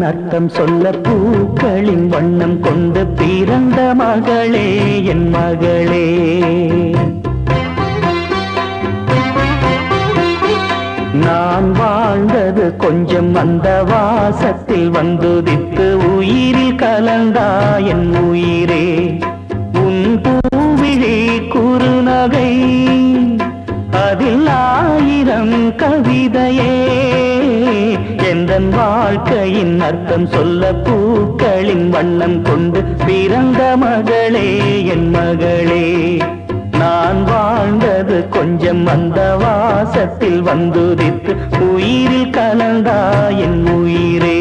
அர்த்தம் சொல்ல பூக்களின் வண்ணம் கொண்டு பிறந்த மகளே என் மகளே. நான் வாழ்ந்தது கொஞ்சம் அந்த வாசத்தில் வந்துதித்து உயிரில் கலந்தா என் உயிரே. உன் பூவிழி குறுநகை அதில் 1000 கவிதையே. எந்தன் வாழ்க்கையின் அர்த்தம் சொல்ல பூக்களின் வண்ணம் கொண்டு பிறந்த மகளே என் மகளே. நான் வாழ்ந்தது கொஞ்சம் அந்த வாசத்தில் வந்துதித்து உயிரில் கலந்தா என் உயிரே.